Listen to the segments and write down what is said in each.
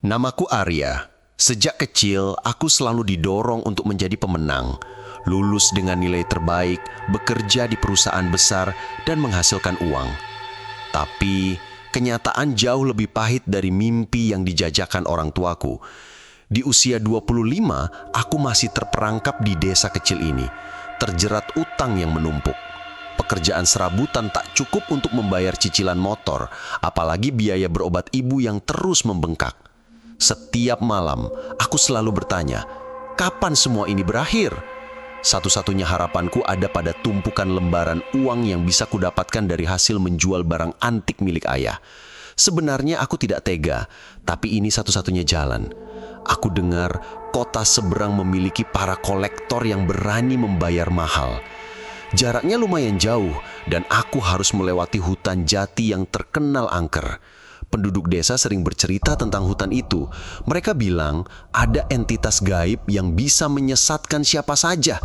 Namaku Arya. Sejak kecil, aku selalu didorong untuk menjadi pemenang, lulus dengan nilai terbaik, bekerja di perusahaan besar, dan menghasilkan uang. Tapi, kenyataan jauh lebih pahit dari mimpi yang dijajakan orang tuaku. Di usia 25, aku masih terperangkap di desa kecil ini, terjerat utang yang menumpuk. Pekerjaan serabutan tak cukup untuk membayar cicilan motor, apalagi biaya berobat ibu yang terus membengkak. Setiap malam, aku selalu bertanya, kapan semua ini berakhir? Satu-satunya harapanku ada pada tumpukan lembaran uang yang bisa kudapatkan dari hasil menjual barang antik milik ayah. Sebenarnya aku tidak tega, tapi ini satu-satunya jalan. Aku dengar kota seberang memiliki para kolektor yang berani membayar mahal. Jaraknya lumayan jauh, dan aku harus melewati hutan jati yang terkenal angker. Penduduk desa sering bercerita tentang hutan itu. Mereka bilang ada entitas gaib yang bisa menyesatkan siapa saja.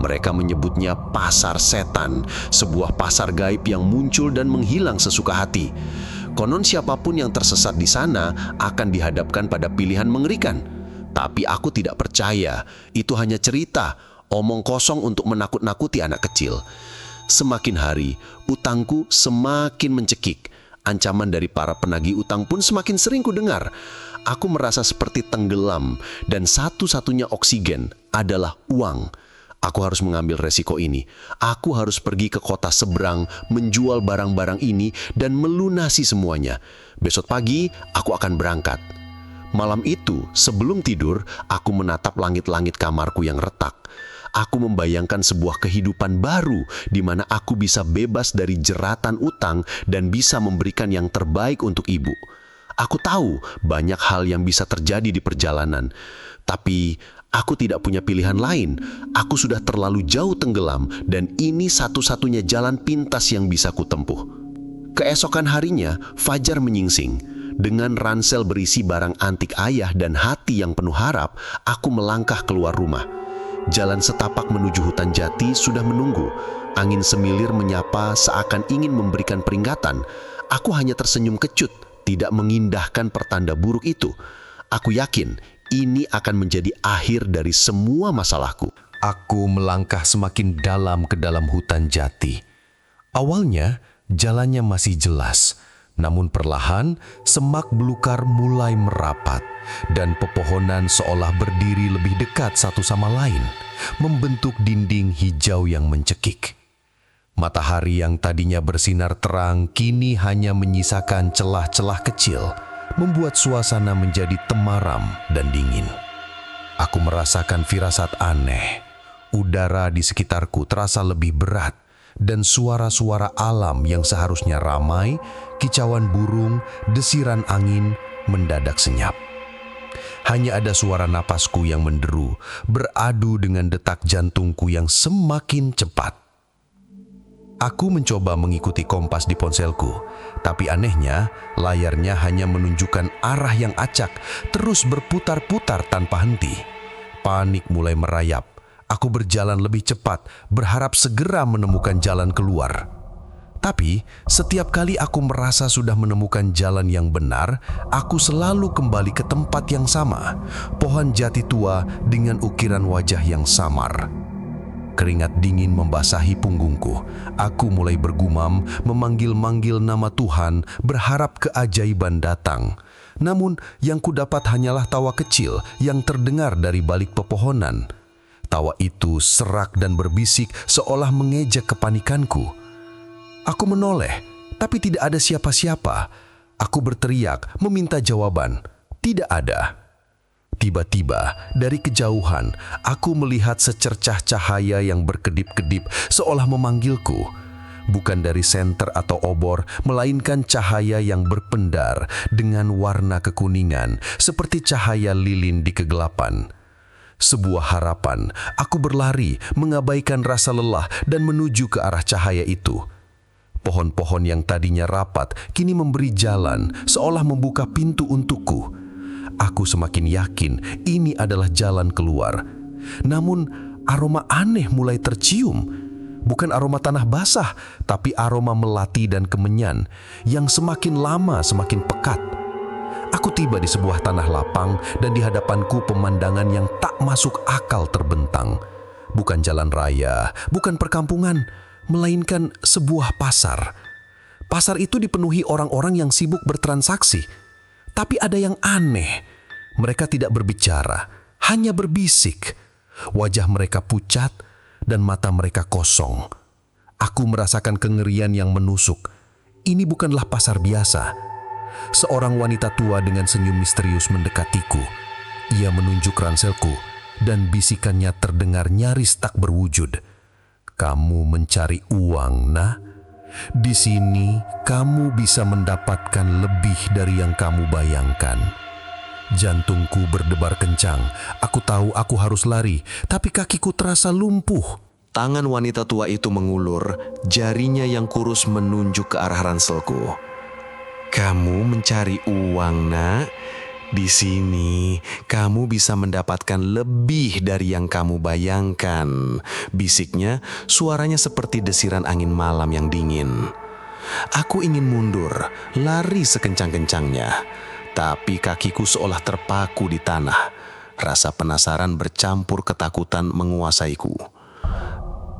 Mereka menyebutnya pasar setan, sebuah pasar gaib yang muncul dan menghilang sesuka hati. Konon siapapun yang tersesat di sana akan dihadapkan pada pilihan mengerikan. Tapi aku tidak percaya, itu hanya cerita, omong kosong untuk menakut-nakuti anak kecil. Semakin hari, utangku semakin mencekik. Ancaman dari para penagih utang pun semakin sering kudengar. Aku merasa seperti tenggelam, dan satu-satunya oksigen adalah uang. Aku harus mengambil resiko ini. Aku harus pergi ke kota seberang, menjual barang-barang ini, dan melunasi semuanya. Besok pagi, aku akan berangkat. Malam itu, sebelum tidur, aku menatap langit-langit kamarku yang retak. Aku membayangkan sebuah kehidupan baru di mana aku bisa bebas dari jeratan utang dan bisa memberikan yang terbaik untuk ibu. Aku tahu banyak hal yang bisa terjadi di perjalanan, tapi aku tidak punya pilihan lain. Aku sudah terlalu jauh tenggelam dan ini satu-satunya jalan pintas yang bisa kutempuh. Keesokan harinya, fajar menyingsing. Dengan ransel berisi barang antik ayah dan hati yang penuh harap, aku melangkah keluar rumah. Jalan setapak menuju hutan jati sudah menunggu. Angin semilir menyapa seakan ingin memberikan peringatan. Aku hanya tersenyum kecut, tidak mengindahkan pertanda buruk itu. Aku yakin ini akan menjadi akhir dari semua masalahku. Aku melangkah semakin dalam ke dalam hutan jati. Awalnya, jalannya masih jelas. Namun perlahan, semak belukar mulai merapat, dan pepohonan seolah berdiri lebih dekat satu sama lain, membentuk dinding hijau yang mencekik. Matahari yang tadinya bersinar terang, kini hanya menyisakan celah-celah kecil, membuat suasana menjadi temaram dan dingin. Aku merasakan firasat aneh. Udara di sekitarku terasa lebih berat, dan suara-suara alam yang seharusnya ramai, kicauan burung, desiran angin, mendadak senyap. Hanya ada suara napasku yang menderu, beradu dengan detak jantungku yang semakin cepat. Aku mencoba mengikuti kompas di ponselku, tapi anehnya, layarnya hanya menunjukkan arah yang acak, terus berputar-putar tanpa henti. Panik mulai merayap. Aku berjalan lebih cepat, berharap segera menemukan jalan keluar. Tapi, setiap kali aku merasa sudah menemukan jalan yang benar, aku selalu kembali ke tempat yang sama, pohon jati tua dengan ukiran wajah yang samar. Keringat dingin membasahi punggungku. Aku mulai bergumam, memanggil-manggil nama Tuhan, berharap keajaiban datang. Namun, yang kudapat hanyalah tawa kecil yang terdengar dari balik pepohonan. Tawa itu serak dan berbisik seolah mengejek kepanikanku. Aku menoleh, tapi tidak ada siapa-siapa. Aku berteriak, meminta jawaban. Tidak ada. Tiba-tiba, dari kejauhan, aku melihat secercah cahaya yang berkedip-kedip seolah memanggilku. Bukan dari senter atau obor, melainkan cahaya yang berpendar dengan warna kekuningan, seperti cahaya lilin di kegelapan. Sebuah harapan, aku berlari, mengabaikan rasa lelah dan menuju ke arah cahaya itu. Pohon-pohon yang tadinya rapat, kini memberi jalan, seolah membuka pintu untukku. Aku semakin yakin ini adalah jalan keluar. Namun, aroma aneh mulai tercium. Bukan aroma tanah basah, tapi aroma melati dan kemenyan, yang semakin lama semakin pekat. Aku Aku tiba di sebuah tanah lapang dan di hadapanku pemandangan yang tak masuk akal terbentang. Bukan jalan raya, bukan perkampungan, melainkan sebuah pasar. Pasar itu dipenuhi orang-orang yang sibuk bertransaksi. Tapi ada yang aneh. Mereka tidak berbicara, hanya berbisik. Wajah mereka pucat dan mata mereka kosong. Aku merasakan kengerian yang menusuk. Ini bukanlah pasar biasa. Seorang wanita tua dengan senyum misterius mendekatiku. Ia menunjuk ranselku dan bisikannya terdengar nyaris tak berwujud. "Kamu mencari uang, nah? Di sini kamu bisa mendapatkan lebih dari yang kamu bayangkan." Jantungku berdebar kencang. Aku tahu aku harus lari, tapi kakiku terasa lumpuh. Tangan wanita tua itu mengulur, jarinya yang kurus menunjuk ke arah ranselku. "Kamu mencari uang, nak? Di sini kamu bisa mendapatkan lebih dari yang kamu bayangkan." Bisiknya, suaranya seperti desiran angin malam yang dingin. Aku ingin mundur, lari sekencang-kencangnya, tapi kakiku seolah terpaku di tanah. Rasa penasaran bercampur ketakutan menguasaiku.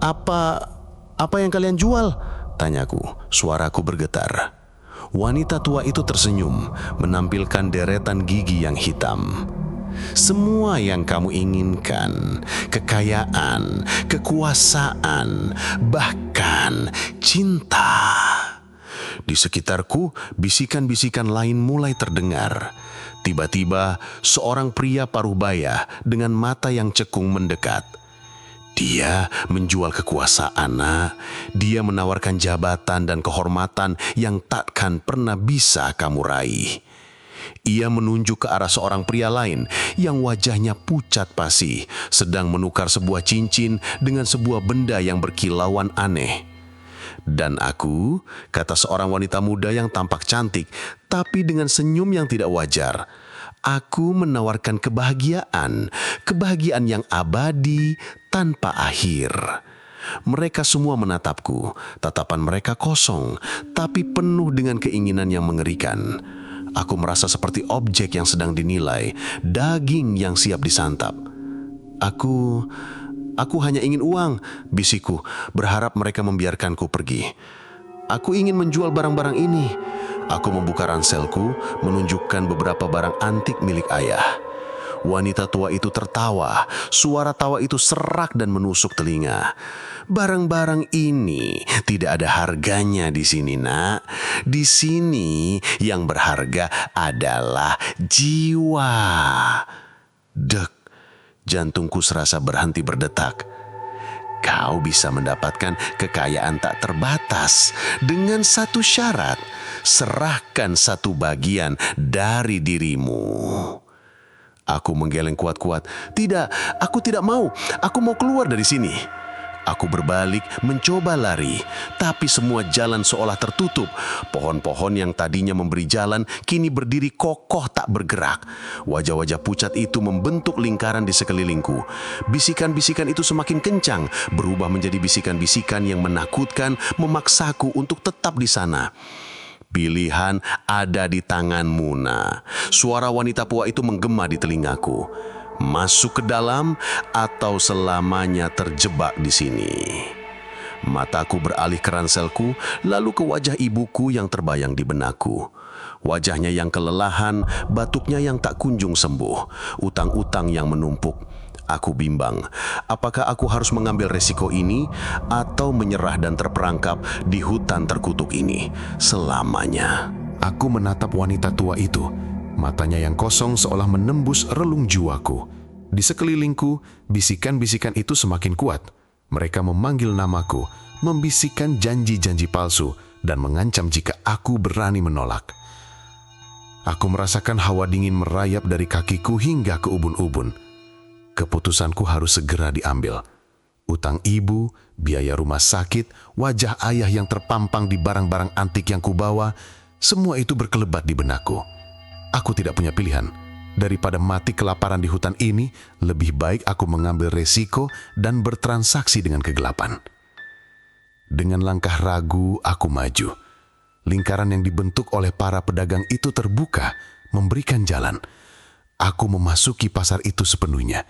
Apa yang kalian jual?" tanyaku. Suaraku bergetar. Wanita tua itu tersenyum, menampilkan deretan gigi yang hitam. "Semua yang kamu inginkan, kekayaan, kekuasaan, bahkan cinta." Di sekitarku, bisikan-bisikan lain mulai terdengar. Tiba-tiba, seorang pria paruh-baya dengan mata yang cekung mendekat. "Dia menjual kekuasaan, nak. Dia menawarkan jabatan dan kehormatan yang takkan pernah bisa kamu raih." Ia menunjuk ke arah seorang pria lain yang wajahnya pucat pasi, sedang menukar sebuah cincin dengan sebuah benda yang berkilauan aneh. "Dan aku," kata seorang wanita muda yang tampak cantik, tapi dengan senyum yang tidak wajar, "aku menawarkan kebahagiaan, kebahagiaan yang abadi tanpa akhir." Mereka semua menatapku. Tatapan mereka kosong, tapi penuh dengan keinginan yang mengerikan. Aku merasa seperti objek yang sedang dinilai, daging yang siap disantap. Aku hanya ingin uang," bisikku, berharap mereka membiarkanku pergi. "Aku ingin menjual barang-barang ini." Aku membuka ranselku, menunjukkan beberapa barang antik milik ayah. Wanita tua itu tertawa. Suara tawa itu serak dan menusuk telinga. "Barang-barang ini tidak ada harganya di sini, nak. Di sini yang berharga adalah jiwa." Dek, jantungku serasa berhenti berdetak. "Kau bisa mendapatkan kekayaan tak terbatas dengan satu syarat. Serahkan satu bagian dari dirimu." Aku menggeleng kuat-kuat. "Tidak, aku tidak mau. Aku mau keluar dari sini." Aku berbalik, mencoba lari, tapi semua jalan seolah tertutup. Pohon-pohon yang tadinya memberi jalan kini berdiri kokoh tak bergerak. Wajah-wajah pucat itu membentuk lingkaran di sekelilingku. Bisikan-bisikan itu semakin kencang, berubah menjadi bisikan-bisikan yang menakutkan, memaksaku untuk tetap di sana. "Pilihan ada di tanganmu, nak." Suara wanita tua itu menggema di telingaku. "Masuk ke dalam atau selamanya terjebak di sini." Mataku beralih ke ranselku, lalu ke wajah ibuku yang terbayang di benakku. Wajahnya yang kelelahan, batuknya yang tak kunjung sembuh, utang-utang yang menumpuk. Aku bimbang, apakah aku harus mengambil resiko ini atau menyerah dan terperangkap di hutan terkutuk ini selamanya. Aku menatap wanita tua itu. Matanya yang kosong seolah menembus relung jiwaku. Di sekelilingku, bisikan-bisikan itu semakin kuat. Mereka memanggil namaku, membisikkan janji-janji palsu, dan mengancam jika aku berani menolak. Aku merasakan hawa dingin merayap dari kakiku hingga ke ubun-ubun. Keputusanku harus segera diambil. Utang ibu, biaya rumah sakit, wajah ayah yang terpampang di barang-barang antik yang kubawa, semua itu berkelebat di benakku. Aku tidak punya pilihan. Daripada mati kelaparan di hutan ini, lebih baik aku mengambil resiko dan bertransaksi dengan kegelapan. Dengan langkah ragu, aku maju. Lingkaran yang dibentuk oleh para pedagang itu terbuka, memberikan jalan. Aku memasuki pasar itu sepenuhnya.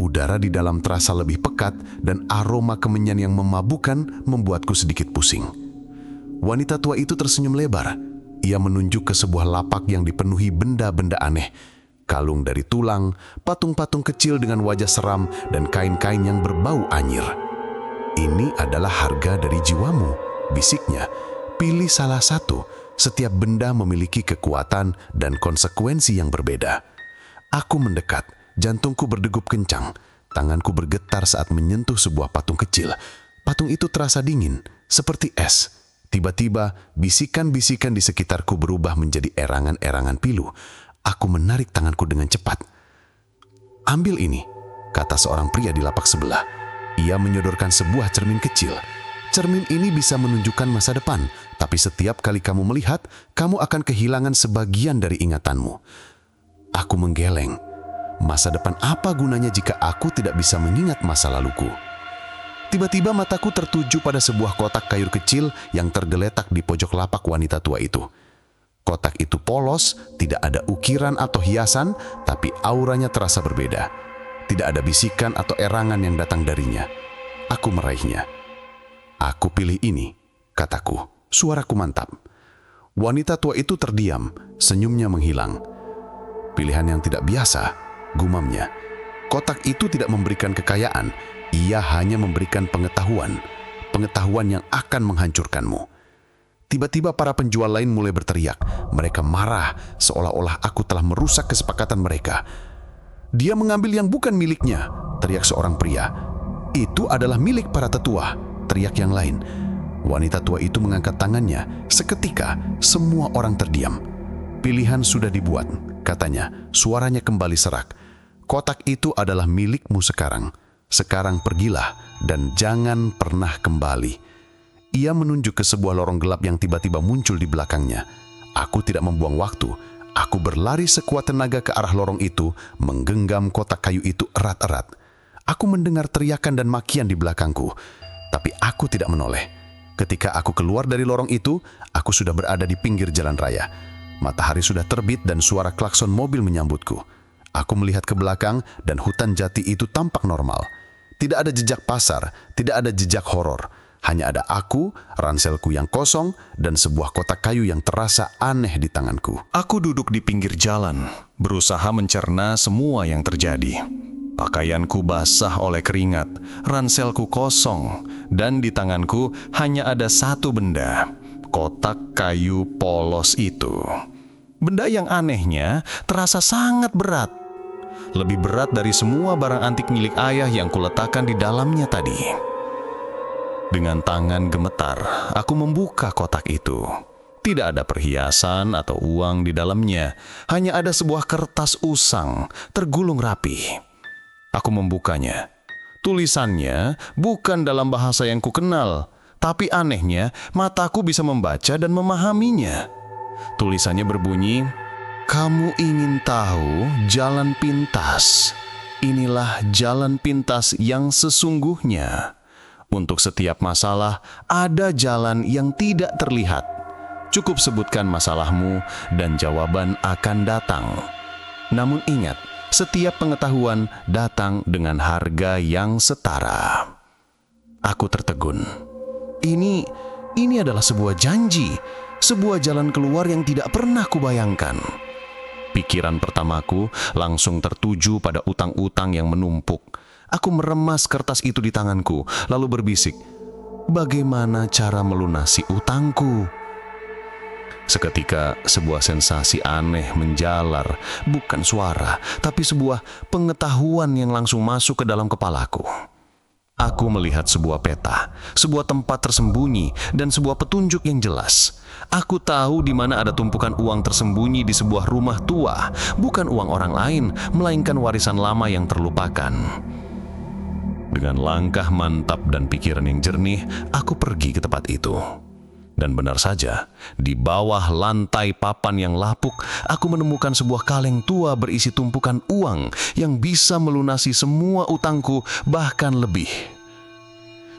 Udara di dalam terasa lebih pekat dan aroma kemenyan yang memabukkan membuatku sedikit pusing. Wanita tua itu tersenyum lebar. Ia menunjuk ke sebuah lapak yang dipenuhi benda-benda aneh. Kalung dari tulang, patung-patung kecil dengan wajah seram, dan kain-kain yang berbau anyir. "Ini adalah harga dari jiwamu," bisiknya. "Pilih salah satu. Setiap benda memiliki kekuatan dan konsekuensi yang berbeda." Aku mendekat, jantungku berdegup kencang. Tanganku bergetar saat menyentuh sebuah patung kecil. Patung itu terasa dingin, seperti es. Tiba-tiba, bisikan-bisikan di sekitarku berubah menjadi erangan-erangan pilu. Aku menarik tanganku dengan cepat. "Ambil ini," kata seorang pria di lapak sebelah. Ia menyodorkan sebuah cermin kecil. "Cermin ini bisa menunjukkan masa depan, tapi setiap kali kamu melihat, kamu akan kehilangan sebagian dari ingatanmu." Aku menggeleng. Masa depan apa gunanya jika aku tidak bisa mengingat masa laluku? Tiba-tiba mataku tertuju pada sebuah kotak kayu kecil yang tergeletak di pojok lapak wanita tua itu. Kotak itu polos, tidak ada ukiran atau hiasan, tapi auranya terasa berbeda. Tidak ada bisikan atau erangan yang datang darinya. Aku meraihnya. "Aku pilih ini," kataku. Suaraku mantap. Wanita tua itu terdiam, senyumnya menghilang. "Pilihan yang tidak biasa," gumamnya. "Kotak itu tidak memberikan kekayaan. Ia hanya memberikan pengetahuan yang akan menghancurkanmu." Tiba-tiba para penjual lain mulai berteriak. Mereka marah, seolah-olah aku telah merusak kesepakatan mereka. "Dia mengambil yang bukan miliknya," teriak seorang pria. "Itu adalah milik para tetua," teriak yang lain. Wanita tua itu mengangkat tangannya. Seketika, semua orang terdiam. "Pilihan sudah dibuat," katanya. Suaranya kembali serak. "Kotak itu adalah milikmu sekarang. Sekarang pergilah dan jangan pernah kembali." Ia menunjuk ke sebuah lorong gelap yang tiba-tiba muncul di belakangnya. Aku tidak membuang waktu. Aku berlari sekuat tenaga ke arah lorong itu, menggenggam kotak kayu itu erat-erat. Aku mendengar teriakan dan makian di belakangku, tapi aku tidak menoleh. Ketika aku keluar dari lorong itu, aku sudah berada di pinggir jalan raya. Matahari sudah terbit dan suara klakson mobil menyambutku. Aku melihat ke belakang dan hutan jati itu tampak normal. Tidak ada jejak pasar, tidak ada jejak horor. Hanya ada aku, ranselku yang kosong, dan sebuah kotak kayu yang terasa aneh di tanganku. Aku duduk di pinggir jalan, berusaha mencerna semua yang terjadi. Pakaianku basah oleh keringat, ranselku kosong, dan di tanganku hanya ada satu benda, kotak kayu polos itu. Benda yang anehnya terasa sangat berat. Lebih berat dari semua barang antik milik ayah yang kuletakkan di dalamnya tadi. Dengan tangan gemetar, aku membuka kotak itu. Tidak ada perhiasan atau uang di dalamnya, hanya ada sebuah kertas usang tergulung rapi. Aku membukanya. Tulisannya bukan dalam bahasa yang kukenal, tapi anehnya mataku bisa membaca dan memahaminya. Tulisannya berbunyi, "Kamu ingin tahu jalan pintas? Inilah jalan pintas yang sesungguhnya. Untuk setiap masalah, ada jalan yang tidak terlihat. Cukup sebutkan masalahmu dan jawaban akan datang. Namun ingat, setiap pengetahuan datang dengan harga yang setara." Aku tertegun. Ini adalah sebuah janji, sebuah jalan keluar yang tidak pernah kubayangkan. Pikiran pertamaku langsung tertuju pada utang-utang yang menumpuk. Aku meremas kertas itu di tanganku, lalu berbisik, "Bagaimana cara melunasi utangku?" Seketika sebuah sensasi aneh menjalar, bukan suara, tapi sebuah pengetahuan yang langsung masuk ke dalam kepalaku. Aku melihat sebuah peta, sebuah tempat tersembunyi, dan sebuah petunjuk yang jelas. Aku tahu di mana ada tumpukan uang tersembunyi di sebuah rumah tua, bukan uang orang lain, melainkan warisan lama yang terlupakan. Dengan langkah mantap dan pikiran yang jernih, aku pergi ke tempat itu. Dan benar saja, di bawah lantai papan yang lapuk, aku menemukan sebuah kaleng tua berisi tumpukan uang yang bisa melunasi semua utangku, bahkan lebih.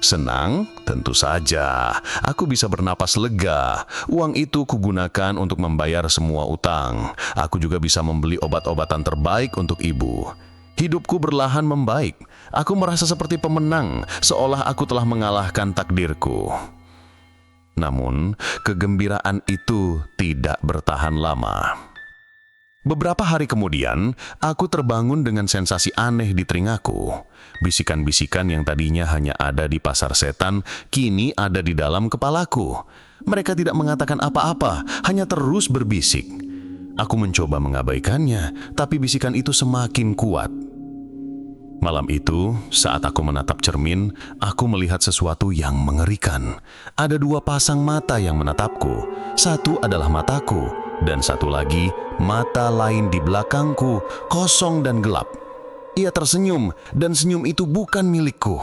Senang? Tentu saja. Aku bisa bernapas lega. Uang itu kugunakan untuk membayar semua utang. Aku juga bisa membeli obat-obatan terbaik untuk ibu. Hidupku berlahan membaik. Aku merasa seperti pemenang, seolah aku telah mengalahkan takdirku. Namun, kegembiraan itu tidak bertahan lama. Beberapa hari kemudian, aku terbangun dengan sensasi aneh di telingaku. Bisikan-bisikan yang tadinya hanya ada di pasar setan, kini ada di dalam kepalaku. Mereka tidak mengatakan apa-apa, hanya terus berbisik. Aku mencoba mengabaikannya, tapi bisikan itu semakin kuat. Malam itu, saat aku menatap cermin, aku melihat sesuatu yang mengerikan. Ada dua pasang mata yang menatapku. Satu adalah mataku, dan satu lagi mata lain di belakangku, kosong dan gelap. Ia tersenyum, dan senyum itu bukan milikku.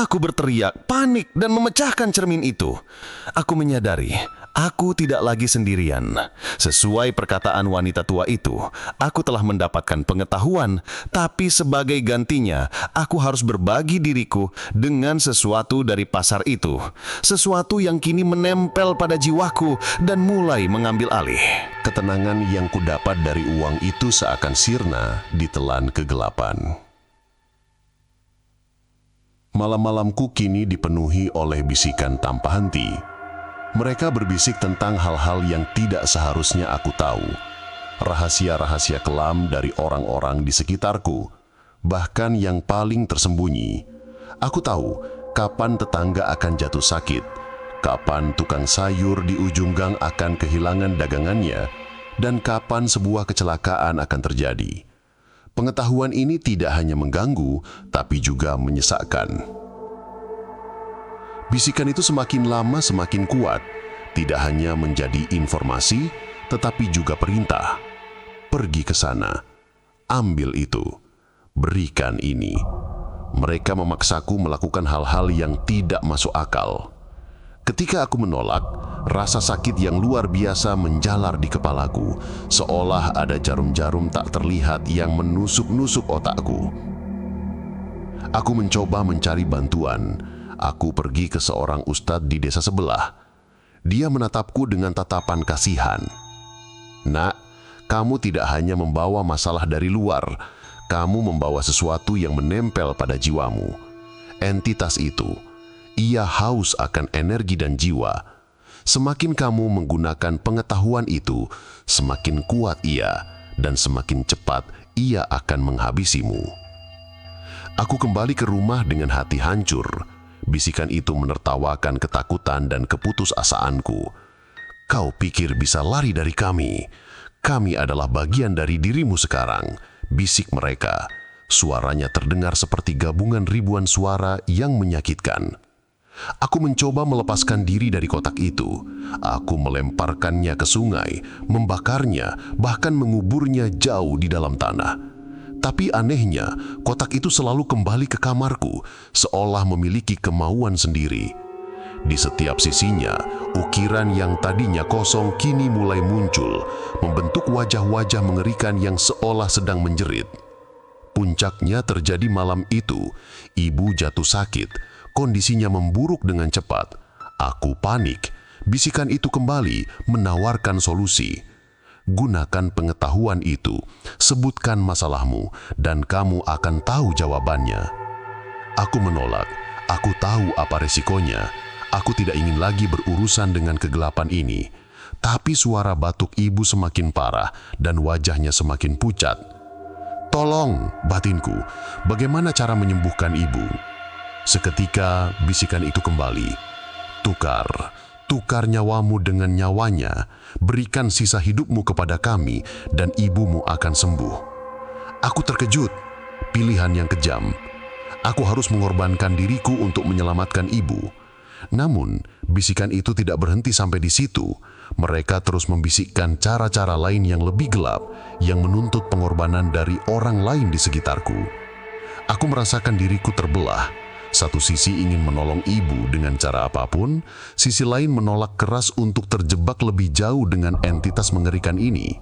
Aku berteriak, panik, dan memecahkan cermin itu. Aku menyadari, aku tidak lagi sendirian. Sesuai perkataan wanita tua itu, aku telah mendapatkan pengetahuan, tapi sebagai gantinya, aku harus berbagi diriku dengan sesuatu dari pasar itu. Sesuatu yang kini menempel pada jiwaku dan mulai mengambil alih. Ketenangan yang kudapat dari uang itu seakan sirna ditelan kegelapan. Malam-malamku kini dipenuhi oleh bisikan tanpa henti. Mereka berbisik tentang hal-hal yang tidak seharusnya aku tahu. Rahasia-rahasia kelam dari orang-orang di sekitarku, bahkan yang paling tersembunyi. Aku tahu kapan tetangga akan jatuh sakit, kapan tukang sayur di ujung gang akan kehilangan dagangannya, dan kapan sebuah kecelakaan akan terjadi. Pengetahuan ini tidak hanya mengganggu, tapi juga menyesakkan. Bisikan itu semakin lama semakin kuat, tidak hanya menjadi informasi, tetapi juga perintah. Pergi ke sana, ambil itu, berikan ini. Mereka memaksaku melakukan hal-hal yang tidak masuk akal. Ketika aku menolak, rasa sakit yang luar biasa menjalar di kepalaku, seolah ada jarum-jarum tak terlihat yang menusuk-nusuk otakku. Aku mencoba mencari bantuan. Aku pergi ke seorang ustadz di desa sebelah. Dia menatapku dengan tatapan kasihan. Nak, kamu tidak hanya membawa masalah dari luar, kamu membawa sesuatu yang menempel pada jiwamu. Entitas itu, ia haus akan energi dan jiwa. Semakin kamu menggunakan pengetahuan itu, semakin kuat ia, dan semakin cepat ia akan menghabisimu. Aku kembali ke rumah dengan hati hancur. Bisikan itu menertawakan ketakutan dan keputusasaanku. Kau pikir bisa lari dari kami? Kami adalah bagian dari dirimu sekarang, bisik mereka. Suaranya terdengar seperti gabungan ribuan suara yang menyakitkan. Aku mencoba melepaskan diri dari kotak itu. Aku melemparkannya ke sungai, membakarnya, bahkan menguburnya jauh di dalam tanah. Tapi anehnya, kotak itu selalu kembali ke kamarku, seolah memiliki kemauan sendiri. Di setiap sisinya, ukiran yang tadinya kosong kini mulai muncul, membentuk wajah-wajah mengerikan yang seolah sedang menjerit. Puncaknya terjadi malam itu. Ibu jatuh sakit, kondisinya memburuk dengan cepat. Aku panik. Bisikan itu kembali menawarkan solusi. Gunakan pengetahuan itu, sebutkan masalahmu, dan kamu akan tahu jawabannya. Aku menolak. Aku tahu apa resikonya. Aku tidak ingin lagi berurusan dengan kegelapan ini. Tapi suara batuk ibu semakin parah dan wajahnya semakin pucat. Tolong, batinku, bagaimana cara menyembuhkan ibu? Seketika bisikan itu kembali. Tukar nyawamu dengan nyawanya. Berikan sisa hidupmu kepada kami dan ibumu akan sembuh. Aku terkejut. Pilihan yang kejam. Aku harus mengorbankan diriku untuk menyelamatkan ibu. Namun, bisikan itu tidak berhenti sampai di situ. Mereka terus membisikkan cara-cara lain yang lebih gelap, yang menuntut pengorbanan dari orang lain di sekitarku. Aku merasakan diriku terbelah. Satu sisi ingin menolong ibu dengan cara apapun, sisi lain menolak keras untuk terjebak lebih jauh dengan entitas mengerikan ini.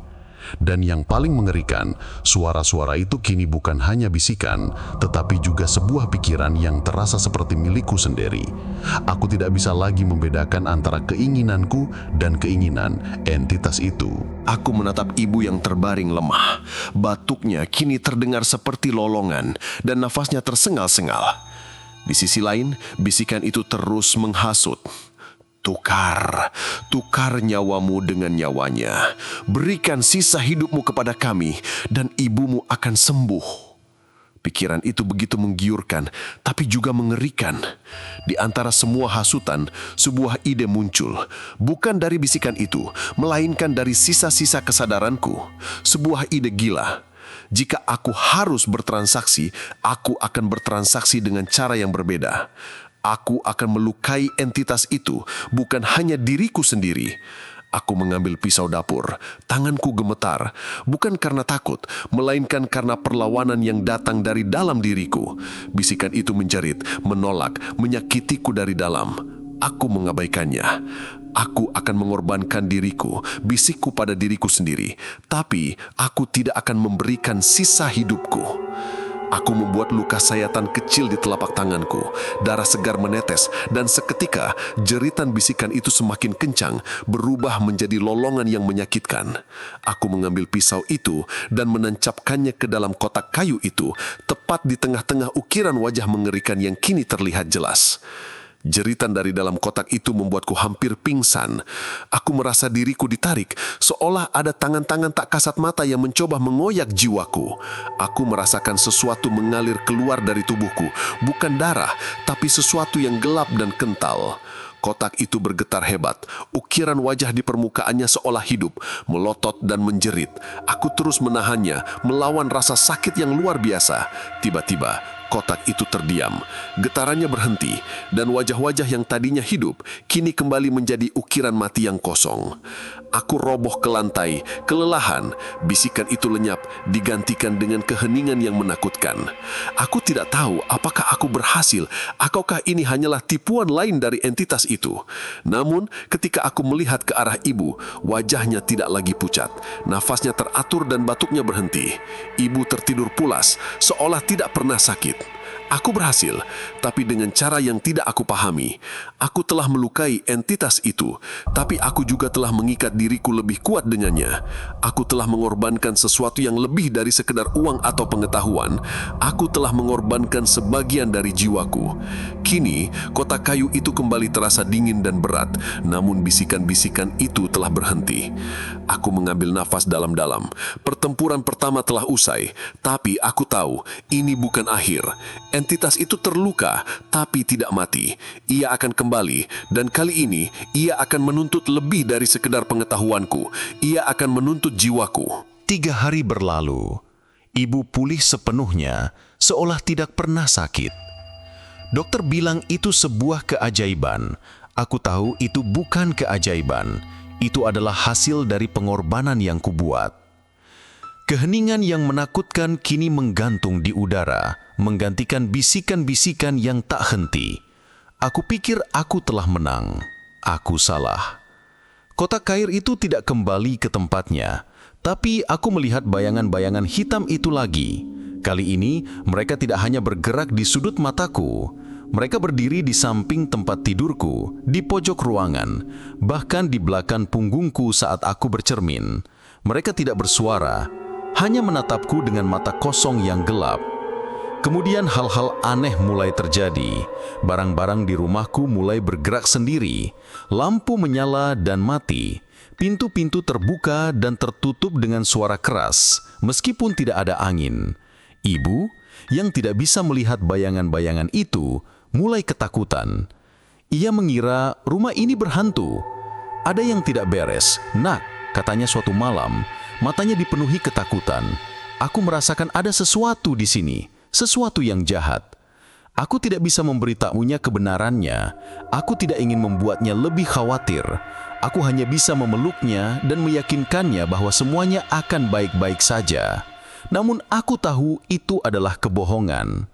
Dan yang paling mengerikan, suara-suara itu kini bukan hanya bisikan, tetapi juga sebuah pikiran yang terasa seperti milikku sendiri. Aku tidak bisa lagi membedakan antara keinginanku dan keinginan entitas itu. Aku menatap ibu yang terbaring lemah. Batuknya kini terdengar seperti lolongan dan nafasnya tersengal-sengal. Di sisi lain, bisikan itu terus menghasut. Tukar nyawamu dengan nyawanya. Berikan sisa hidupmu kepada kami dan ibumu akan sembuh. Pikiran itu begitu menggiurkan, tapi juga mengerikan. Di antara semua hasutan, sebuah ide muncul. Bukan dari bisikan itu, melainkan dari sisa-sisa kesadaranku. Sebuah ide gila. Jika aku harus bertransaksi, aku akan bertransaksi dengan cara yang berbeda. Aku akan melukai entitas itu, bukan hanya diriku sendiri. Aku mengambil pisau dapur, tanganku gemetar, bukan karena takut, melainkan karena perlawanan yang datang dari dalam diriku. Bisikan itu menjerit, menolak, menyakitiku dari dalam. Aku mengabaikannya. Aku akan mengorbankan diriku, bisikku pada diriku sendiri, tapi aku tidak akan memberikan sisa hidupku. Aku membuat luka sayatan kecil di telapak tanganku, darah segar menetes, dan seketika jeritan bisikan itu semakin kencang, berubah menjadi lolongan yang menyakitkan. Aku mengambil pisau itu dan menancapkannya ke dalam kotak kayu itu, tepat di tengah-tengah ukiran wajah mengerikan yang kini terlihat jelas. Jeritan dari dalam kotak itu membuatku hampir pingsan. Aku merasa diriku ditarik, seolah ada tangan-tangan tak kasat mata yang mencoba mengoyak jiwaku. Aku merasakan sesuatu mengalir keluar dari tubuhku, bukan darah, tapi sesuatu yang gelap dan kental. Kotak itu bergetar hebat, ukiran wajah di permukaannya seolah hidup, melotot dan menjerit. Aku terus menahannya, melawan rasa sakit yang luar biasa. Tiba-tiba, kotak itu terdiam, getarannya berhenti, dan wajah-wajah yang tadinya hidup kini kembali menjadi ukiran mati yang kosong. Aku roboh ke lantai, kelelahan. Bisikan itu lenyap, digantikan dengan keheningan yang menakutkan. Aku tidak tahu apakah aku berhasil, ataukah ini hanyalah tipuan lain dari entitas itu. Namun, ketika aku melihat ke arah ibu, wajahnya tidak lagi pucat. Nafasnya teratur dan batuknya berhenti. Ibu tertidur pulas, seolah tidak pernah sakit. Aku berhasil, tapi dengan cara yang tidak aku pahami. Aku telah melukai entitas itu, tapi aku juga telah mengikat diriku lebih kuat dengannya. Aku telah mengorbankan sesuatu yang lebih dari sekedar uang atau pengetahuan. Aku telah mengorbankan sebagian dari jiwaku. Kini, kotak kayu itu kembali terasa dingin dan berat, namun bisikan-bisikan itu telah berhenti. Aku mengambil nafas dalam-dalam. Pertempuran pertama telah usai, tapi aku tahu ini bukan akhir. Entitas itu terluka, tapi tidak mati. Ia akan kembali, dan kali ini ia akan menuntut lebih dari sekedar pengetahuanku. Ia akan menuntut jiwaku. 3 hari berlalu. Ibu pulih sepenuhnya, seolah tidak pernah sakit. Dokter bilang itu sebuah keajaiban. Aku tahu itu bukan keajaiban. Itu adalah hasil dari pengorbanan yang kubuat. Keheningan yang menakutkan kini menggantung di udara, menggantikan bisikan-bisikan yang tak henti. Aku pikir aku telah menang. Aku salah. Kotak kair itu tidak kembali ke tempatnya, tapi aku melihat bayangan-bayangan hitam itu lagi. Kali ini, mereka tidak hanya bergerak di sudut mataku. Mereka berdiri di samping tempat tidurku, di pojok ruangan, bahkan di belakang punggungku saat aku bercermin. Mereka tidak bersuara, hanya menatapku dengan mata kosong yang gelap. Kemudian hal-hal aneh mulai terjadi. Barang-barang di rumahku mulai bergerak sendiri. Lampu menyala dan mati. Pintu-pintu terbuka dan tertutup dengan suara keras, meskipun tidak ada angin. Ibu, yang tidak bisa melihat bayangan-bayangan itu, mulai ketakutan. Ia mengira rumah ini berhantu. Ada yang tidak beres, Nak, katanya suatu malam. Matanya dipenuhi ketakutan. Aku merasakan ada sesuatu di sini, sesuatu yang jahat. Aku tidak bisa memberitahunya kebenarannya. Aku tidak ingin membuatnya lebih khawatir. Aku hanya bisa memeluknya dan meyakinkannya bahwa semuanya akan baik-baik saja. Namun aku tahu itu adalah kebohongan.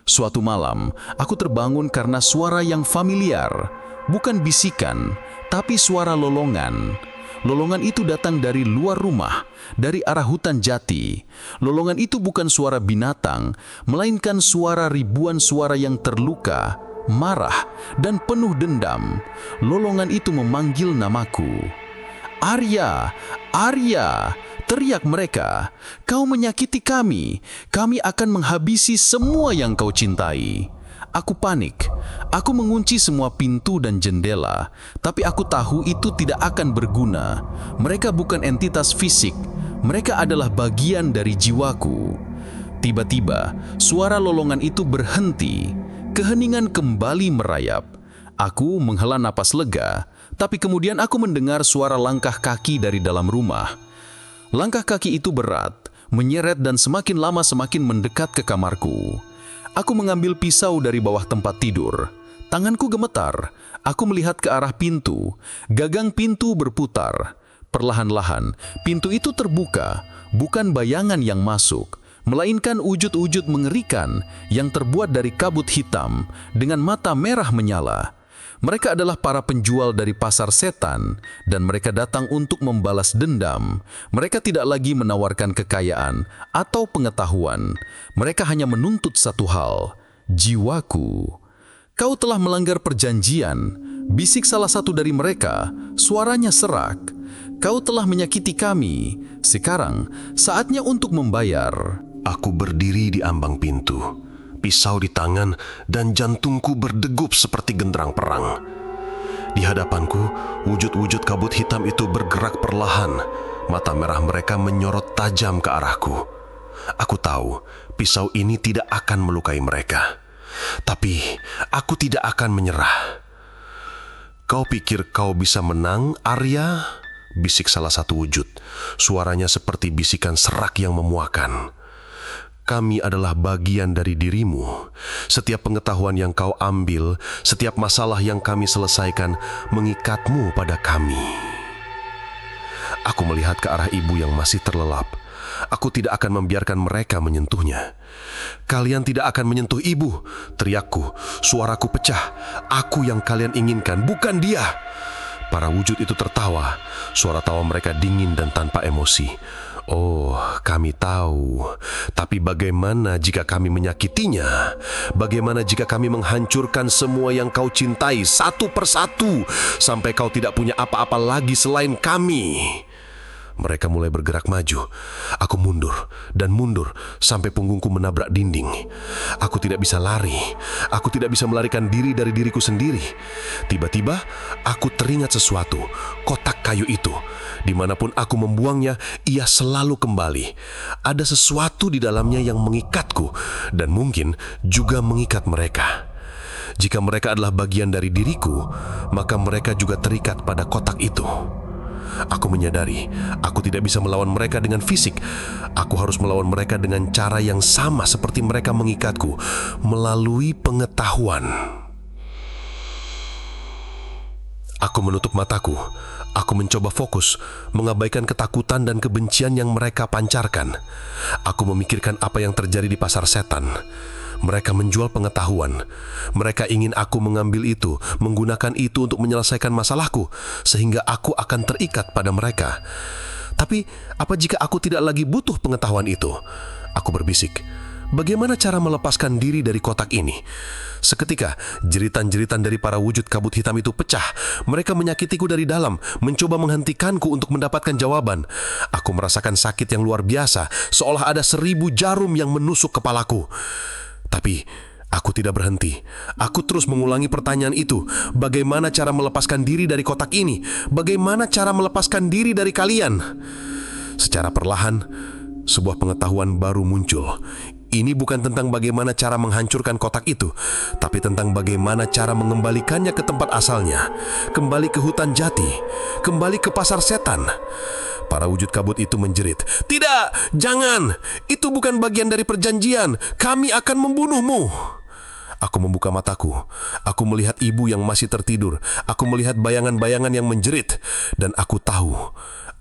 Suatu malam, aku terbangun karena suara yang familiar. Bukan bisikan, tapi suara lolongan. Lolongan itu datang dari luar rumah, dari arah hutan jati. Lolongan itu bukan suara binatang, melainkan suara ribuan suara yang terluka, marah, dan penuh dendam. Lolongan itu memanggil namaku. "Arya, Arya!" teriak mereka. "Kau menyakiti kami. Kami akan menghabisi semua yang kau cintai." Aku panik. Aku mengunci semua pintu dan jendela, tapi aku tahu itu tidak akan berguna. Mereka bukan entitas fisik, mereka adalah bagian dari jiwaku. Tiba-tiba, suara lolongan itu berhenti. Keheningan kembali merayap. Aku menghela napas lega, tapi kemudian aku mendengar suara langkah kaki dari dalam rumah. Langkah kaki itu berat, menyeret dan semakin lama semakin mendekat ke kamarku. Aku mengambil pisau dari bawah tempat tidur. Tanganku gemetar. Aku melihat ke arah pintu. Gagang pintu berputar. Perlahan-lahan, pintu itu terbuka. Bukan bayangan yang masuk, melainkan wujud-wujud mengerikan yang terbuat dari kabut hitam dengan mata merah menyala. Mereka adalah para penjual dari pasar setan, dan mereka datang untuk membalas dendam. Mereka tidak lagi menawarkan kekayaan atau pengetahuan. Mereka hanya menuntut satu hal, jiwaku. "Kau telah melanggar perjanjian," bisik salah satu dari mereka, suaranya serak. "Kau telah menyakiti kami. Sekarang saatnya untuk membayar." Aku berdiri di ambang pintu, pisau di tangan, dan jantungku berdegup seperti genderang perang. Di hadapanku, wujud-wujud kabut hitam itu bergerak perlahan. Mata merah mereka menyorot tajam ke arahku. Aku tahu pisau ini tidak akan melukai mereka. Tapi aku tidak akan menyerah. "Kau pikir kau bisa menang, Arya?" bisik salah satu wujud. Suaranya seperti bisikan serak yang memuakan. "Kami adalah bagian dari dirimu. Setiap pengetahuan yang kau ambil, setiap masalah yang kami selesaikan, mengikatmu pada kami." Aku melihat ke arah ibu yang masih terlelap. Aku tidak akan membiarkan mereka menyentuhnya. "Kalian tidak akan menyentuh ibu," teriakku. Suaraku pecah. "Aku yang kalian inginkan, bukan dia." Para wujud itu tertawa. Suara tawa mereka dingin dan tanpa emosi. "Oh, kami tahu. Tapi bagaimana jika kami menyakitinya? Bagaimana jika kami menghancurkan semua yang kau cintai satu persatu, sampai kau tidak punya apa-apa lagi selain kami?" Mereka mulai bergerak maju. Aku mundur dan mundur sampai punggungku menabrak dinding. Aku tidak bisa lari. Aku tidak bisa melarikan diri dari diriku sendiri. Tiba-tiba, aku teringat sesuatu. Kotak kayu itu. Dimanapun aku membuangnya, ia selalu kembali. Ada sesuatu di dalamnya yang mengikatku dan mungkin juga mengikat mereka. Jika mereka adalah bagian dari diriku, maka mereka juga terikat pada kotak itu. Aku menyadari, aku tidak bisa melawan mereka dengan fisik. Aku harus melawan mereka dengan cara yang sama seperti mereka mengikatku, melalui pengetahuan. Aku menutup mataku. Aku mencoba fokus, mengabaikan ketakutan dan kebencian yang mereka pancarkan. Aku memikirkan apa yang terjadi di pasar setan. Mereka menjual pengetahuan. Mereka ingin aku mengambil itu, menggunakan itu untuk menyelesaikan masalahku, sehingga aku akan terikat pada mereka. Tapi, apa jika aku tidak lagi butuh pengetahuan itu? Aku berbisik, bagaimana cara melepaskan diri dari kotak ini? Seketika, jeritan-jeritan dari para wujud kabut hitam itu pecah. Mereka menyakitiku dari dalam, mencoba menghentikanku untuk mendapatkan jawaban. Aku merasakan sakit yang luar biasa, seolah ada 1000 jarum yang menusuk kepalaku. Tapi aku tidak berhenti. Aku terus mengulangi pertanyaan itu. Bagaimana cara melepaskan diri dari kotak ini? Bagaimana cara melepaskan diri dari kalian? Secara perlahan, sebuah pengetahuan baru muncul. Ini bukan tentang bagaimana cara menghancurkan kotak itu, tapi tentang bagaimana cara mengembalikannya ke tempat asalnya. Kembali ke hutan jati, kembali ke pasar setan. Para wujud kabut itu menjerit, "Tidak, jangan! Itu bukan bagian dari perjanjian. Kami akan membunuhmu." Aku membuka mataku. Aku melihat ibu yang masih tertidur. Aku melihat bayangan-bayangan yang menjerit. Dan aku tahu,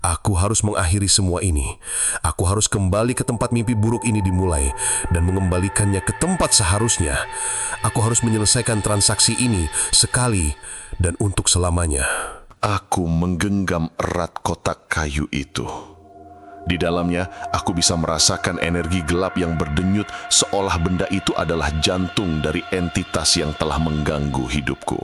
aku harus mengakhiri semua ini. Aku harus kembali ke tempat mimpi buruk ini dimulai dan mengembalikannya ke tempat seharusnya. Aku harus menyelesaikan transaksi ini sekali dan untuk selamanya. Aku menggenggam erat kotak kayu itu. Di dalamnya, aku bisa merasakan energi gelap yang berdenyut seolah benda itu adalah jantung dari entitas yang telah mengganggu hidupku.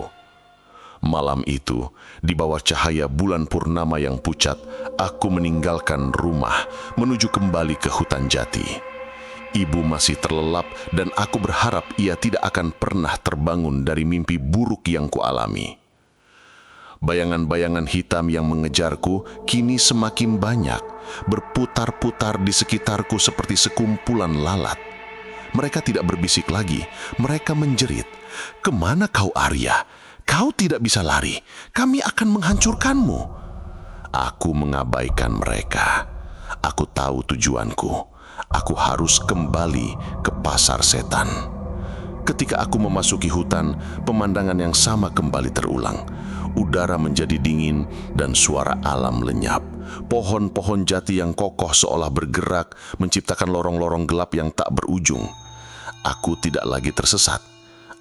Malam itu, di bawah cahaya bulan purnama yang pucat, aku meninggalkan rumah menuju kembali ke hutan jati. Ibu masih terlelap dan aku berharap ia tidak akan pernah terbangun dari mimpi buruk yang kualami. Bayangan-bayangan hitam yang mengejarku kini semakin banyak, berputar-putar di sekitarku seperti sekumpulan lalat. Mereka tidak berbisik lagi, mereka menjerit. "Kemana kau, Arya? Kau tidak bisa lari, kami akan menghancurkanmu." Aku mengabaikan mereka. Aku tahu tujuanku. Aku harus kembali ke pasar setan. Ketika aku memasuki hutan, pemandangan yang sama kembali terulang. Udara menjadi dingin dan suara alam lenyap. Pohon-pohon jati yang kokoh seolah bergerak, menciptakan lorong-lorong gelap yang tak berujung. Aku tidak lagi tersesat.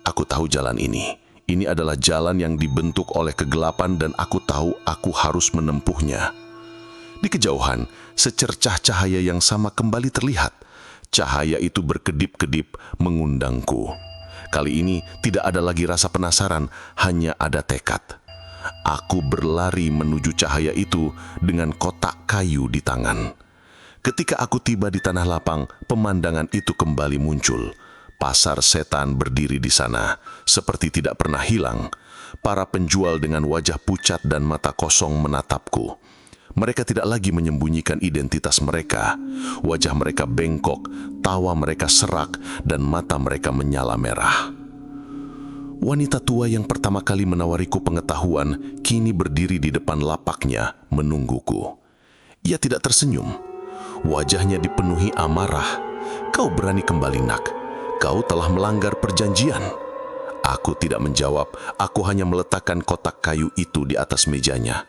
Aku tahu jalan ini. Ini adalah jalan yang dibentuk oleh kegelapan dan aku tahu aku harus menempuhnya. Di kejauhan, secercah cahaya yang sama kembali terlihat. Cahaya itu berkedip-kedip mengundangku. Kali ini tidak ada lagi rasa penasaran, hanya ada tekad. Aku berlari menuju cahaya itu dengan kotak kayu di tangan. Ketika aku tiba di tanah lapang, pemandangan itu kembali muncul. Pasar setan berdiri di sana, seperti tidak pernah hilang. Para penjual dengan wajah pucat dan mata kosong menatapku. Mereka tidak lagi menyembunyikan identitas mereka. Wajah mereka bengkok, tawa mereka serak, dan mata mereka menyala merah. Wanita tua yang pertama kali menawariku pengetahuan kini berdiri di depan lapaknya menungguku. Ia tidak tersenyum. Wajahnya dipenuhi amarah. "Kau berani kembali, nak. Kau telah melanggar perjanjian." Aku tidak menjawab, aku hanya meletakkan kotak kayu itu di atas mejanya.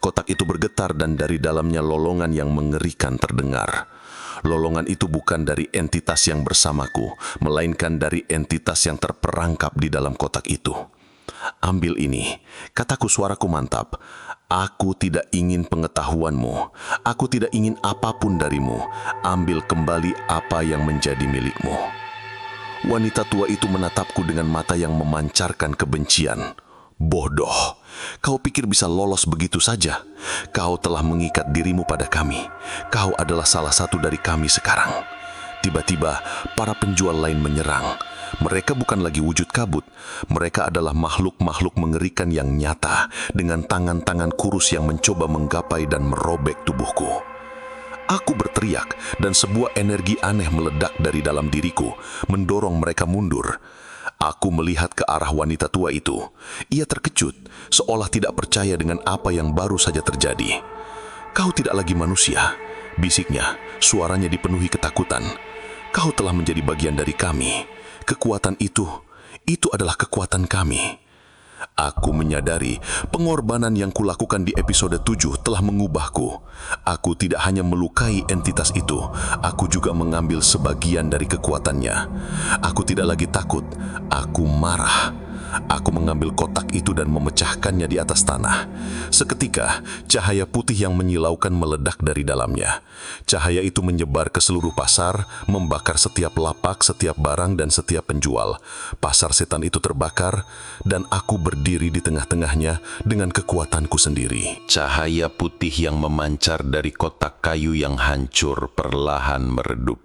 Kotak itu bergetar dan dari dalamnya lolongan yang mengerikan terdengar. Lolongan itu bukan dari entitas yang bersamaku, melainkan dari entitas yang terperangkap di dalam kotak itu. "Ambil ini," kataku, suaraku mantap. "Aku tidak ingin pengetahuanmu. Aku tidak ingin apapun darimu. Ambil kembali apa yang menjadi milikmu." Wanita tua itu menatapku dengan mata yang memancarkan kebencian. "Bodoh, kau pikir bisa lolos begitu saja? Kau telah mengikat dirimu pada kami. Kau adalah salah satu dari kami sekarang." Tiba-tiba, para penjual lain menyerang. Mereka bukan lagi wujud kabut. Mereka adalah makhluk-makhluk mengerikan yang nyata, dengan tangan-tangan kurus yang mencoba menggapai dan merobek tubuhku. Aku berteriak, dan sebuah energi aneh meledak dari dalam diriku, mendorong mereka mundur. Aku melihat ke arah wanita tua itu. Ia terkejut, seolah tidak percaya dengan apa yang baru saja terjadi. "Kau tidak lagi manusia," bisiknya, suaranya dipenuhi ketakutan. "Kau telah menjadi bagian dari kami. Kekuatan itu adalah kekuatan kami." Aku menyadari pengorbanan yang kulakukan di episode 7 telah mengubahku. Aku tidak hanya melukai entitas itu, aku juga mengambil sebagian dari kekuatannya. Aku tidak lagi takut, aku marah. Aku mengambil kotak itu dan memecahkannya di atas tanah. Seketika, cahaya putih yang menyilaukan meledak dari dalamnya. Cahaya itu menyebar ke seluruh pasar, membakar setiap lapak, setiap barang, dan setiap penjual. Pasar setan itu terbakar, dan aku berdiri di tengah-tengahnya dengan kekuatanku sendiri. Cahaya putih yang memancar dari kotak kayu yang hancur perlahan meredup.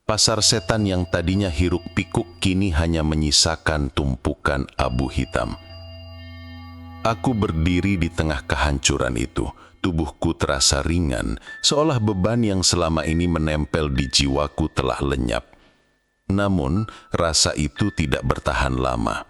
Pasar setan yang tadinya hiruk-pikuk kini hanya menyisakan tumpukan abu hitam. Aku berdiri di tengah kehancuran itu. Tubuhku terasa ringan, seolah beban yang selama ini menempel di jiwaku telah lenyap. Namun, rasa itu tidak bertahan lama.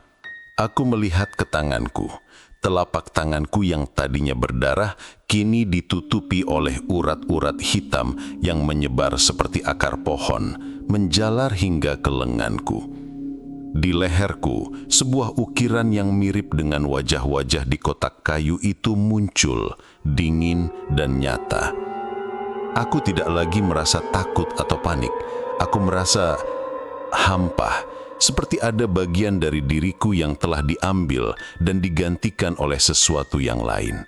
Aku melihat ke tanganku. Telapak tanganku yang tadinya berdarah kini ditutupi oleh urat-urat hitam yang menyebar seperti akar pohon, menjalar hingga ke lenganku. Di leherku, sebuah ukiran yang mirip dengan wajah-wajah di kotak kayu itu muncul, dingin dan nyata. Aku tidak lagi merasa takut atau panik. Aku merasa hampa, seperti ada bagian dari diriku yang telah diambil dan digantikan oleh sesuatu yang lain.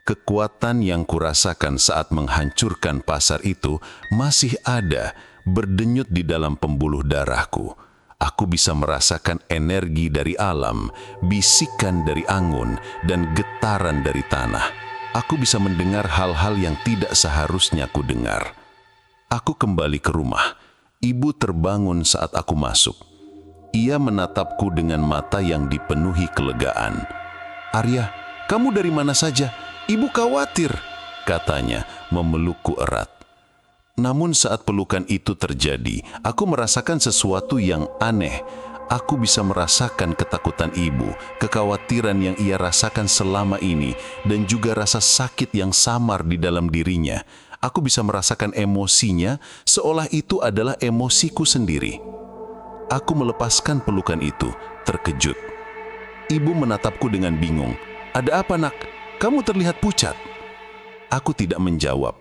Kekuatan yang kurasakan saat menghancurkan pasar itu masih ada, berdenyut di dalam pembuluh darahku. Aku bisa merasakan energi dari alam, bisikan dari angin, dan getaran dari tanah. Aku bisa mendengar hal-hal yang tidak seharusnya ku dengar. Aku kembali ke rumah. Ibu terbangun saat aku masuk. Ia menatapku dengan mata yang dipenuhi kelegaan. "Arya, kamu dari mana saja? Ibu khawatir," katanya, memelukku erat. Namun saat pelukan itu terjadi, aku merasakan sesuatu yang aneh. Aku bisa merasakan ketakutan ibu, kekhawatiran yang ia rasakan selama ini, dan juga rasa sakit yang samar di dalam dirinya. Aku bisa merasakan emosinya, seolah itu adalah emosiku sendiri. Aku melepaskan pelukan itu, terkejut. Ibu menatapku dengan bingung. "Ada apa, nak? Kamu terlihat pucat." Aku tidak menjawab.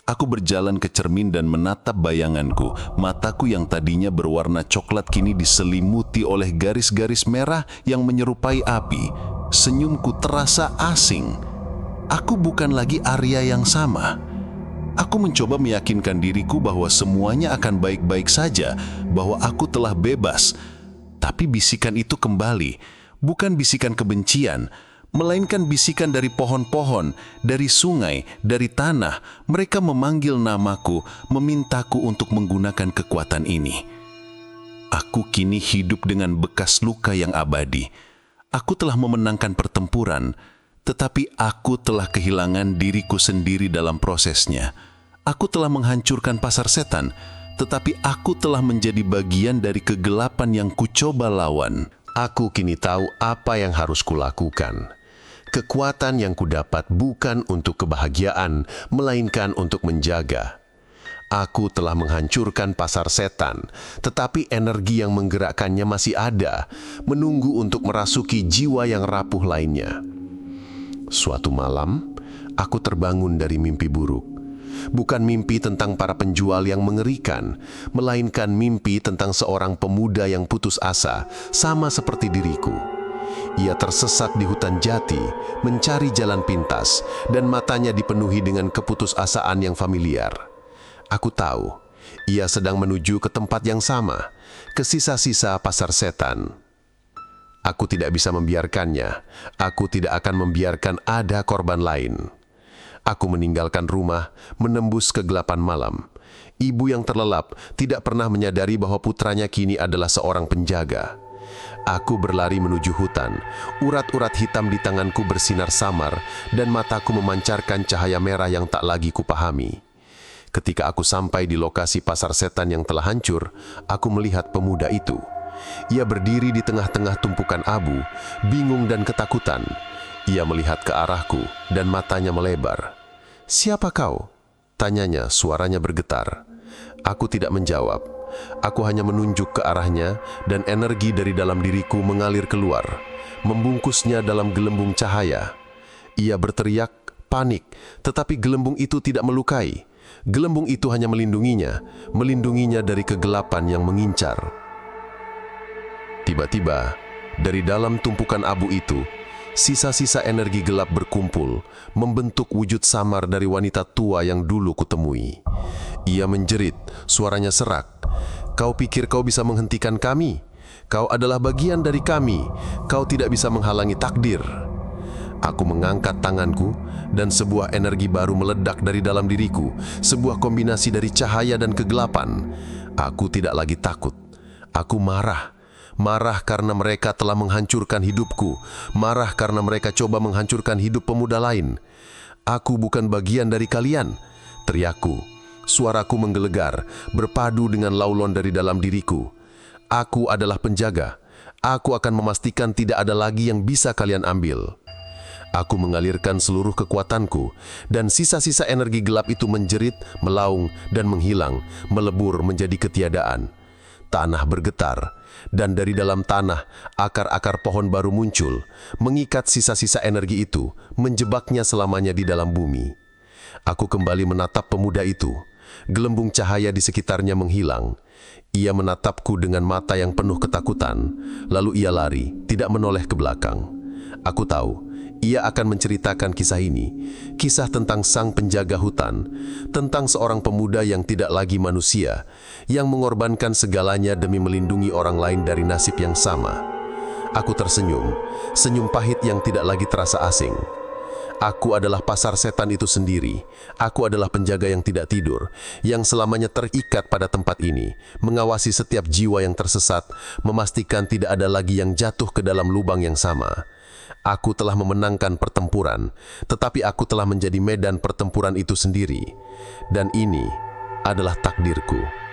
Aku berjalan ke cermin dan menatap bayanganku. Mataku yang tadinya berwarna coklat kini diselimuti oleh garis-garis merah yang menyerupai api. Senyumku terasa asing. Aku bukan lagi Arya yang sama. Aku mencoba meyakinkan diriku bahwa semuanya akan baik-baik saja, bahwa aku telah bebas. Tapi bisikan itu kembali, bukan bisikan kebencian, melainkan bisikan dari pohon-pohon, dari sungai, dari tanah. Mereka memanggil namaku, memintaku untuk menggunakan kekuatan ini. Aku kini hidup dengan bekas luka yang abadi. Aku telah memenangkan pertempuran, tetapi aku telah kehilangan diriku sendiri dalam prosesnya. Aku telah menghancurkan pasar setan, tetapi aku telah menjadi bagian dari kegelapan yang kucoba lawan. Aku kini tahu apa yang harus kulakukan. Kekuatan yang kudapat bukan untuk kebahagiaan, melainkan untuk menjaga. Aku telah menghancurkan pasar setan, tetapi energi yang menggerakkannya masih ada, menunggu untuk merasuki jiwa yang rapuh lainnya. Suatu malam, aku terbangun dari mimpi buruk. Bukan mimpi tentang para penjual yang mengerikan, melainkan mimpi tentang seorang pemuda yang putus asa, sama seperti diriku. Ia tersesat di hutan jati, mencari jalan pintas, dan matanya dipenuhi dengan keputusasaan yang familiar. Aku tahu, ia sedang menuju ke tempat yang sama, ke sisa-sisa pasar setan. Aku tidak bisa membiarkannya. Aku tidak akan membiarkan ada korban lain. Aku meninggalkan rumah, menembus kegelapan malam. Ibu yang terlelap tidak pernah menyadari bahwa putranya kini adalah seorang penjaga. Aku berlari menuju hutan. Urat-urat hitam di tanganku bersinar samar, dan mataku memancarkan cahaya merah yang tak lagi kupahami. Ketika aku sampai di lokasi pasar setan yang telah hancur, aku melihat pemuda itu. Ia berdiri di tengah-tengah tumpukan abu, bingung dan ketakutan. Ia melihat ke arahku, dan matanya melebar. "Siapa kau?" tanyanya, suaranya bergetar. Aku tidak menjawab. Aku hanya menunjuk ke arahnya, dan energi dari dalam diriku mengalir keluar, membungkusnya dalam gelembung cahaya. Ia berteriak, panik, tetapi gelembung itu tidak melukai. Gelembung itu hanya melindunginya dari kegelapan yang mengincar. Tiba-tiba, dari dalam tumpukan abu itu, sisa-sisa energi gelap berkumpul, membentuk wujud samar dari wanita tua yang dulu kutemui. Ia menjerit, suaranya serak. "Kau pikir kau bisa menghentikan kami? Kau adalah bagian dari kami. Kau tidak bisa menghalangi takdir." Aku mengangkat tanganku, dan sebuah energi baru meledak dari dalam diriku, sebuah kombinasi dari cahaya dan kegelapan. Aku tidak lagi takut. Aku marah. Marah karena mereka telah menghancurkan hidupku. Marah karena mereka coba menghancurkan hidup pemuda lain. "Aku bukan bagian dari kalian," teriakku. Suaraku menggelegar, berpadu dengan laulon dari dalam diriku. "Aku adalah penjaga. Aku akan memastikan tidak ada lagi yang bisa kalian ambil." Aku mengalirkan seluruh kekuatanku, dan sisa-sisa energi gelap itu menjerit, melaung, dan menghilang, melebur menjadi ketiadaan. Tanah bergetar, dan dari dalam tanah, akar-akar pohon baru muncul, mengikat sisa-sisa energi itu, menjebaknya selamanya di dalam bumi. Aku kembali menatap pemuda itu. Gelembung cahaya di sekitarnya menghilang. Ia menatapku dengan mata yang penuh ketakutan, lalu ia lari, tidak menoleh ke belakang. Aku tahu, ia akan menceritakan kisah ini, kisah tentang sang penjaga hutan, tentang seorang pemuda yang tidak lagi manusia, yang mengorbankan segalanya demi melindungi orang lain dari nasib yang sama. Aku tersenyum, senyum pahit yang tidak lagi terasa asing. Aku adalah pasar setan itu sendiri. Aku adalah penjaga yang tidak tidur, yang selamanya terikat pada tempat ini, mengawasi setiap jiwa yang tersesat, memastikan tidak ada lagi yang jatuh ke dalam lubang yang sama. Aku telah memenangkan pertempuran, tetapi aku telah menjadi medan pertempuran itu sendiri. Dan ini adalah takdirku.